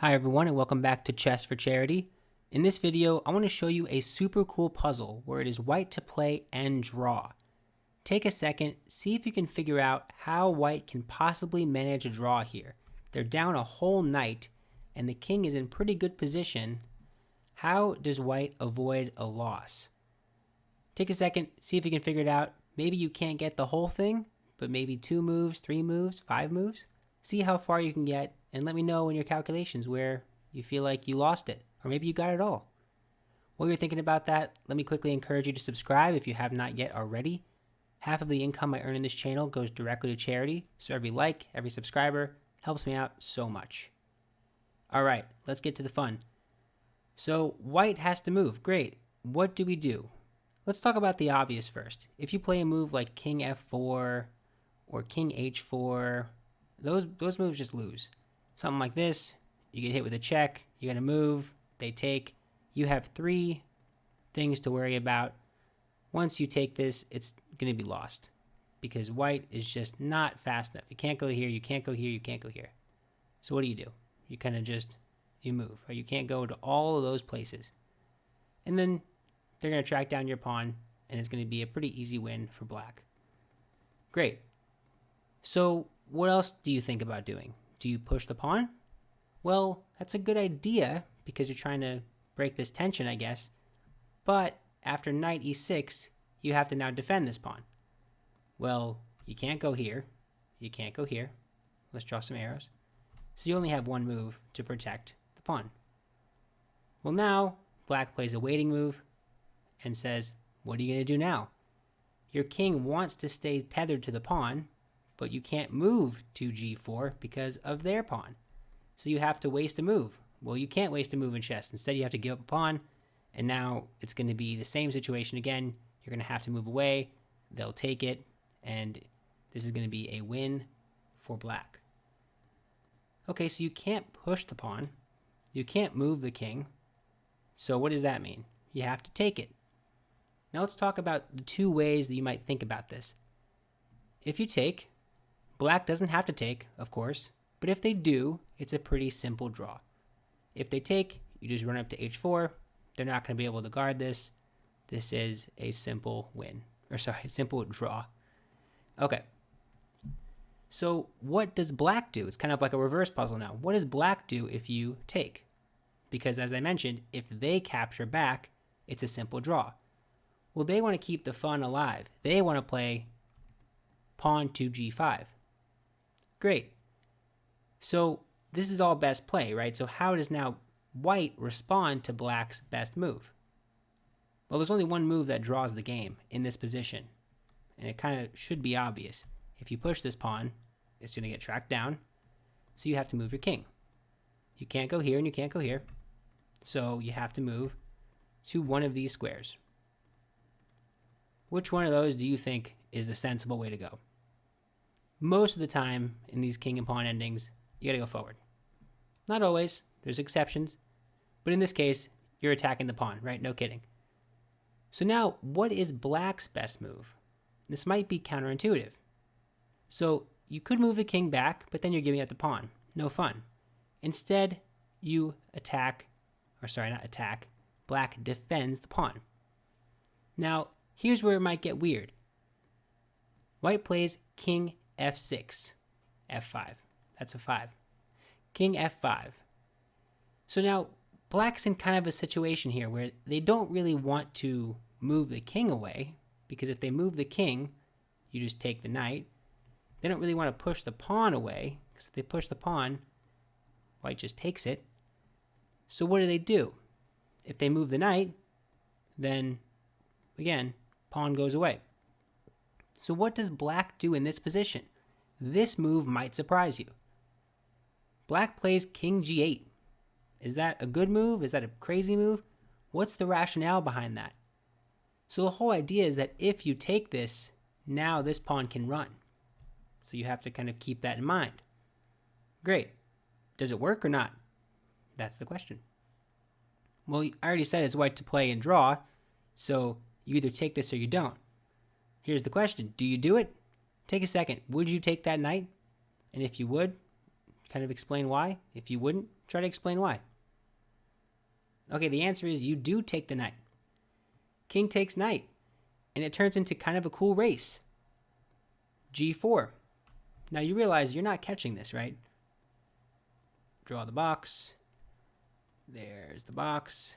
Hi everyone and welcome back to Chess for Charity. In this video, I want to show you a super cool puzzle where it is white to play and draw. Take a second, see if you can figure out how white can possibly manage a draw here. They're down a whole knight and the king is in pretty good position. How does white avoid a loss? Take a second, see if you can figure it out. Maybe you can't get the whole thing, but maybe 2 moves, 3 moves, 5 moves. See how far you can get and let me know in your calculations where you feel like you lost it, or maybe you got it all. While you're thinking about that, let me quickly encourage you to subscribe if you have not yet already. Half of the income I earn in this channel goes directly to charity, so every like, every subscriber helps me out so much. Alright, let's get to the fun. So white has to move, great. What do we do? Let's talk about the obvious first. If you play a move like king f4 or king h4, those moves just lose. Something like this, you get hit with a check, you're going to move, they take. You have 3 things to worry about. Once you take this, it's going to be lost because white is just not fast enough. You can't go here, you can't go here, you can't go here. So what do? You kind of just, you move, or you can't go to all of those places. And then they're going to track down your pawn, and it's going to be a pretty easy win for black. Great. So what else do you think about doing? Do you push the pawn? Well, that's a good idea because you're trying to break this tension, I guess. But after knight e6, you have to now defend this pawn. Well, you can't go here. You can't go here. Let's draw some arrows. So you only have one move to protect the pawn. Well, now black plays a waiting move and says, what are you going to do now? Your king wants to stay tethered to the pawn, but you can't move to g4 because of their pawn. So you have to waste a move. Well, you can't waste a move in chess. Instead, you have to give up a pawn, and now it's going to be the same situation again. You're going to have to move away. They'll take it, and this is going to be a win for black. Okay, so you can't push the pawn. You can't move the king. So what does that mean? You have to take it. Now let's talk about the 2 ways that you might think about this. If you take, black doesn't have to take, of course, but if they do, it's a pretty simple draw. If they take, you just run up to h4. They're not going to be able to guard this. This is a simple win. Or sorry, a simple draw. Okay. So what does black do? It's kind of like a reverse puzzle now. What does black do if you take? Because as I mentioned, if they capture back, it's a simple draw. Well, they want to keep the fun alive. They want to play pawn to g5. Great. So this is all best play, right? So how does now white respond to black's best move? Well, there's only one move that draws the game in this position, and it kind of should be obvious. If you push this pawn, it's going to get tracked down, so you have to move your king. You can't go here and you can't go here, so you have to move to one of these squares. Which one of those do you think is the sensible way to go? Most of the time in these king and pawn endings, you gotta go forward. Not always, there's exceptions, but in this case, you're attacking the pawn, right? No kidding. So now, what is black's best move? This might be counterintuitive. So you could move the king back, but then you're giving up the pawn. No fun. Instead, you attack, or sorry, not attack, black defends the pawn. Now, here's where it might get weird. White plays king f6, f5. That's a 5. King f5. So now black's in kind of a situation here where they don't really want to move the king away, because if they move the king, you just take the knight. They don't really want to push the pawn away, because if they push the pawn, white just takes it. So what do? If they move the knight, then again, pawn goes away. So what does black do in this position? This move might surprise you. Black plays king g8. Is that a good move? Is that a crazy move? What's the rationale behind that? So the whole idea is that if you take this, now this pawn can run. So you have to kind of keep that in mind. Great. Does it work or not? That's the question. Well, I already said it's white to play and draw, so you either take this or you don't. Here's the question. Do you do it? Take a second. Would you take that knight? And if you would, kind kind of explain why? If you wouldn't, try to explain why. Okay, the answer is you do take the knight. King takes knight, and it turns into kind of a cool race. G4. Now you realize you're not catching this, right? Draw the box. There's the box.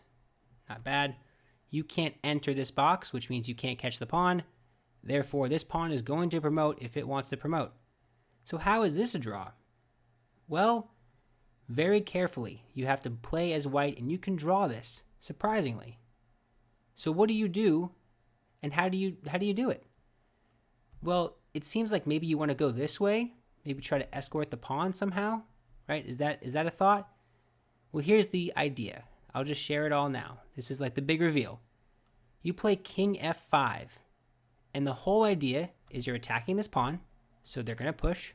Not bad. You can't enter this box, which means you can't catch the pawn. Therefore, this pawn is going to promote if it wants to promote. So how is this a draw? Well, very carefully, you have to play as white, and you can draw this, surprisingly. So what do you do, and how do you do it? Well, it seems like maybe you want to go this way, maybe try to escort the pawn somehow, right? Is that a thought? Well, here's the idea. I'll just share it all now. This is like the big reveal. You play king f5, and the whole idea is you're attacking this pawn, so they're going to push.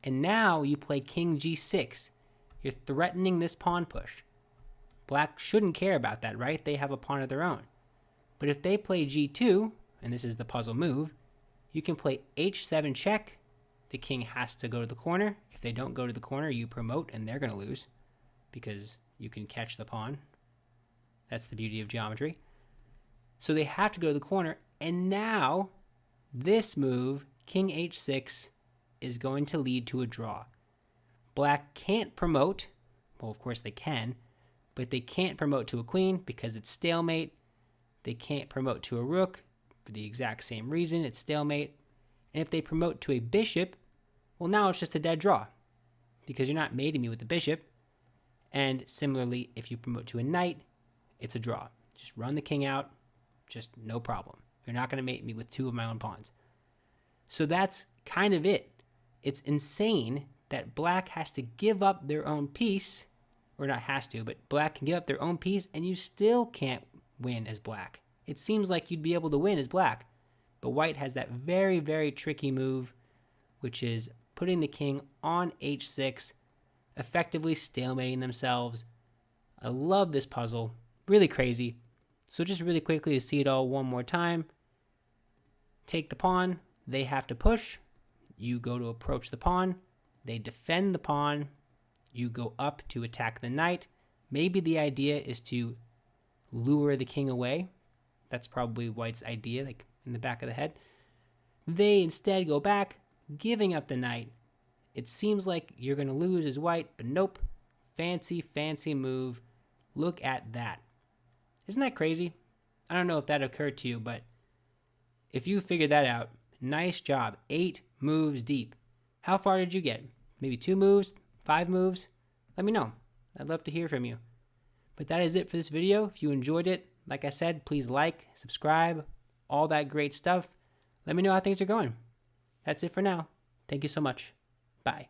And now you play king g6. You're threatening this pawn push. Black shouldn't care about that, right? They have a pawn of their own. But if they play g2, and this is the puzzle move, you can play h7 check. The king has to go to the corner. If they don't go to the corner, you promote, and they're going to lose because you can catch the pawn. That's the beauty of geometry. So they have to go to the corner, and now this move, king h6, is going to lead to a draw. Black can't promote. Well, of course they can, but they can't promote to a queen because it's stalemate. They can't promote to a rook for the exact same reason, it's stalemate. And if they promote to a bishop, well, now it's just a dead draw because you're not mating me with the bishop. And similarly, if you promote to a knight, it's a draw. Just run the king out, just no problem. You're not going to mate me with two of my own pawns. So that's kind of it. It's insane that black has to give up their own piece, or not has to, but black can give up their own piece, and you still can't win as black. It seems like you'd be able to win as black, but white has that very, very tricky move, which is putting the king on h6, effectively stalemating themselves. I love this puzzle. Really crazy. So just really quickly to see it all one more time. Take the pawn. They have to push. You go to approach the pawn. They defend the pawn. You go up to attack the knight. Maybe the idea is to lure the king away. That's probably white's idea, like in the back of the head. They instead go back, giving up the knight. It seems like you're going to lose as white, but nope. Fancy, fancy move. Look at that. Isn't that crazy? I don't know if that occurred to you, but if you figured that out, nice job. 8 moves deep. How far did you get? Maybe 2 moves? 5 moves? Let me know. I'd love to hear from you. But that is it for this video. If you enjoyed it, like I said, please like, subscribe, all that great stuff. Let me know how things are going. That's it for now. Thank you so much. Bye.